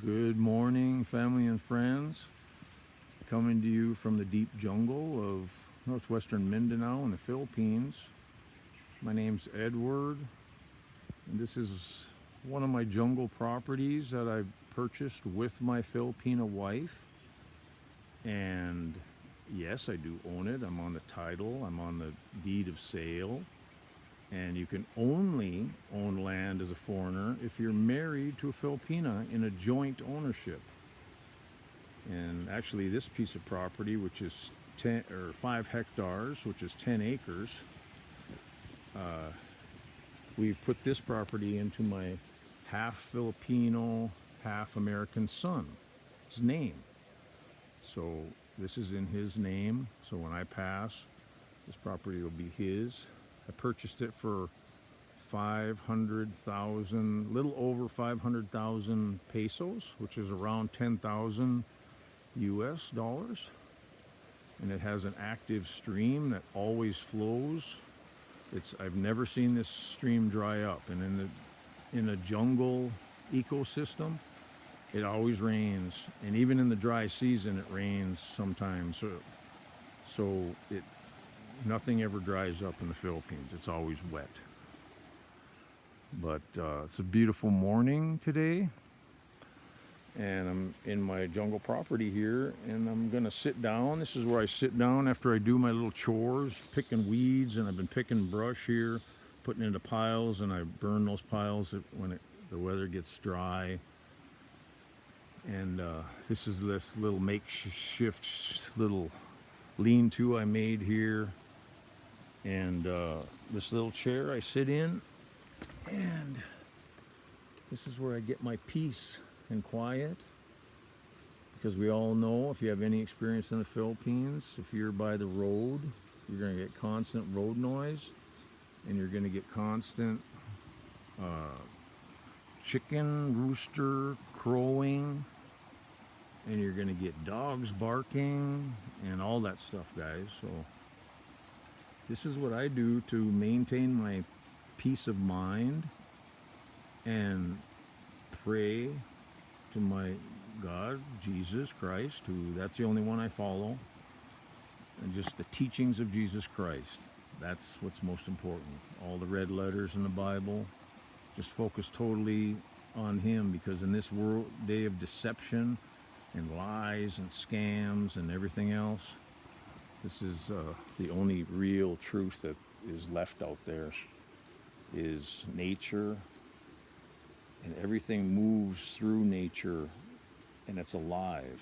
Good morning, family and friends. Coming to you from the deep jungle of northwestern Mindanao in the Philippines. My name's Edward, and this is one of my jungle properties that I purchased with my Filipina wife. And yes, I do own it. I'm on the title, I'm on the deed of sale. And you can only own land as a foreigner if you're married to a Filipina in a joint ownership. And actually, this piece of property, which is 10 or 5 hectares, which is 10 acres, we've put this property into my half Filipino, half American son's name. So this is in his name. So when I pass, this property will be his. I purchased it for 500,000, little over 500,000 pesos, which is around 10,000 US dollars. And it has an active stream that always flows. I've never seen this stream dry up. And in a jungle ecosystem, it always rains. And even in the dry season, it rains sometimes. So nothing ever dries up in the Philippines. It's always wet. But it's a beautiful morning today. And I'm in my jungle property here, and I'm gonna sit down. This is where I sit down after I do my little chores, picking weeds, and I've been picking brush here, putting it into piles, and I burn those piles when the weather gets dry. And this is this little makeshift little lean-to I made here, and this little chair I sit in, and this is where I get my peace and quiet. Because we all know, if you have any experience in the Philippines, if you're by the road, you're going to get constant road noise, and you're going to get constant chicken, rooster, crowing, and you're going to get dogs barking, and all that stuff, guys. So this is what I do to maintain my peace of mind and pray to my God, Jesus Christ, that's the only one I follow, and just the teachings of Jesus Christ. That's what's most important. All the red letters in the Bible, just focus totally on Him, because in this world, day of deception and lies and scams and everything else, this is the only real truth that is left out there, is nature, and everything moves through nature, and it's alive,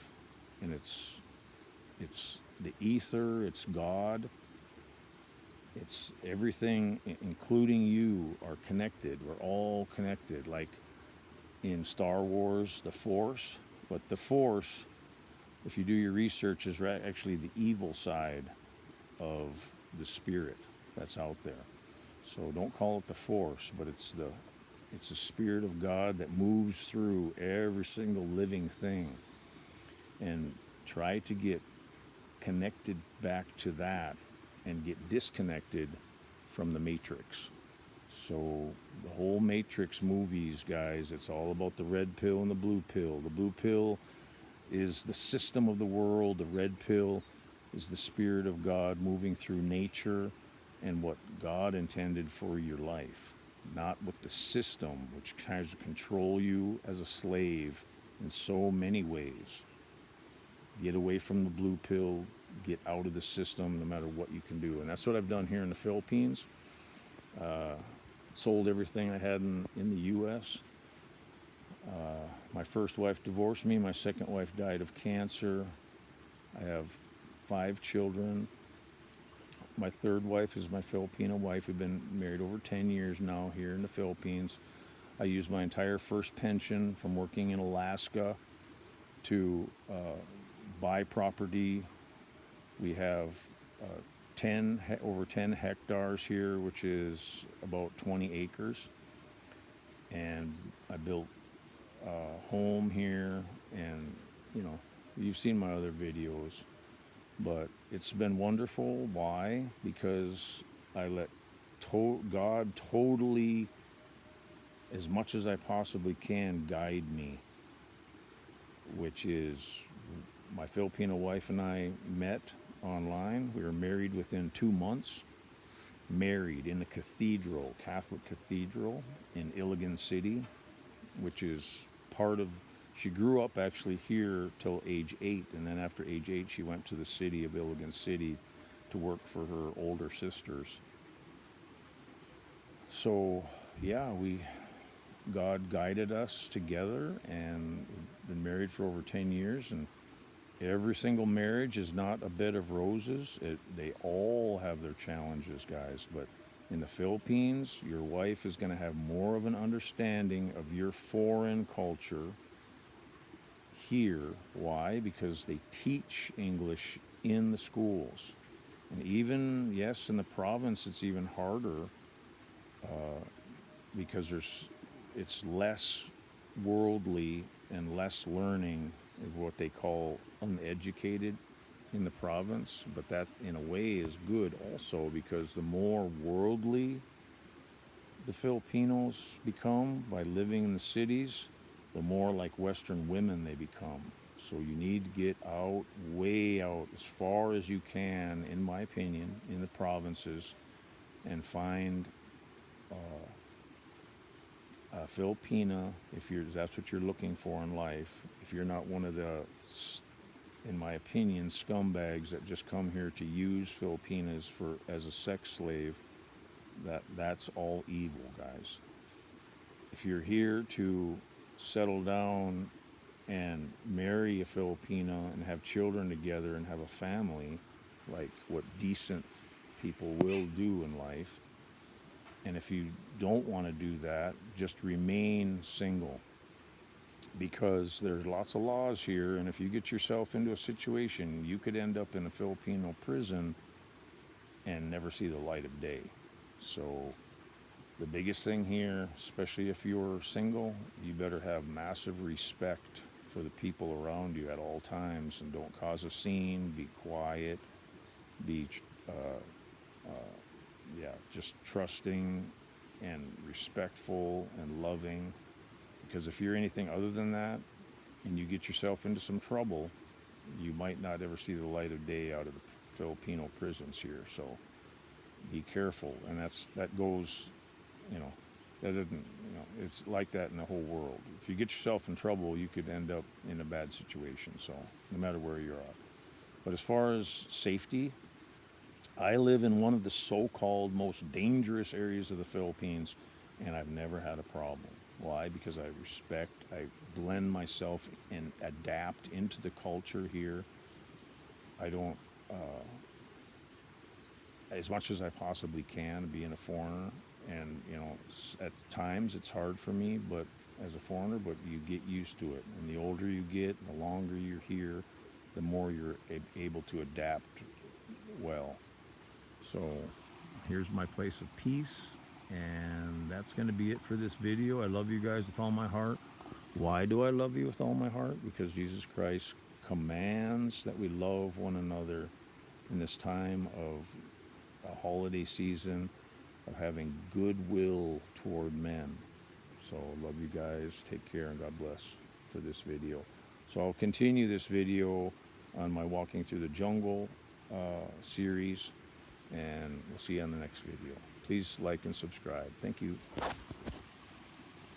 and it's the ether, it's God, it's everything, including you, are connected. We're all connected, like in Star Wars, the Force. But the Force, if you do your research, is actually the evil side of the spirit that's out there. So don't call it the Force, but it's the Spirit of God that moves through every single living thing. And try to get connected back to that and get disconnected from the Matrix. So the whole Matrix movies, guys, it's all about the red pill and the blue pill. The blue pill is the system of the world. The red pill is the Spirit of God moving through nature and what God intended for your life, not with the system, which tries to control you as a slave in so many ways. Get away from the blue pill, get out of the system, no matter what you can do. And that's what I've done here in the Philippines. Sold everything I had in the U.S. My first wife divorced me. My second wife died of cancer. I have 5 children. My third wife is my Filipino wife. We've been married over 10 years now here in the Philippines. I used my entire first pension from working in Alaska to buy property. We have over 10 hectares here, which is about 20 acres. And I built a home here, and you've seen my other videos, but it's been wonderful. Why? Because I let God totally, as much as I possibly can, guide me. which is my Filipino wife and I met online. We were married within 2 months. Married in the cathedral, Catholic cathedral in Iligan City, which is part of, she grew up actually here till age 8, and then after age 8 she went to the city of Iligan City to work for her older sisters. So yeah, God guided us together, and we've been married for over 10 years, and every single marriage is not a bed of roses. They all have their challenges, guys, but in the Philippines, your wife is going to have more of an understanding of your foreign culture here. Why? Because they teach English in the schools. And even, yes, in the province, it's even harder because it's less worldly and less learning is what they call uneducated in the province. But that, in a way, is good also, because the more worldly the Filipinos become by living in the cities, the more like Western women they become. So you need to get out, way out, as far as you can, in my opinion, in the provinces, and find a Filipina, if that's what you're looking for in life. If you're not one of the, in my opinion, scumbags that just come here to use Filipinas as a sex slave, that's all evil, guys. If you're here to settle down and marry a Filipina and have children together and have a family, like what decent people will do in life, and if you don't want to do that, just remain single, because there's lots of laws here, and if you get yourself into a situation, you could end up in a Filipino prison and never see the light of day. So the biggest thing here, especially if you're single, you better have massive respect for the people around you at all times, and don't cause a scene. Be quiet, be just trusting and respectful and loving, because if you're anything other than that and you get yourself into some trouble, you might not ever see the light of day out of the Filipino prisons here. So be careful. And that goes, that doesn't, it's like that in the whole world. If you get yourself in trouble, you could end up in a bad situation, so no matter where you're at. But as far as safety, I live in one of the so-called most dangerous areas of the Philippines, and I've never had a problem. Why? Because I blend myself and adapt into the culture here. I don't, as much as I possibly can, being a foreigner, and at times it's hard for me, but as a foreigner, but you get used to it, and the older you get, the longer you're here, the more you're able to adapt well. So here's my place of peace, and that's going to be it for this video. I love you guys with all my heart. Why do I love you with all my heart? Because Jesus Christ commands that we love one another in this time of a holiday season, of having goodwill toward men. So love you guys, take care, and God bless for this video. So I'll continue this video on my Walking Through the Jungle series, and we'll see you on the next video. Please like and subscribe. Thank you.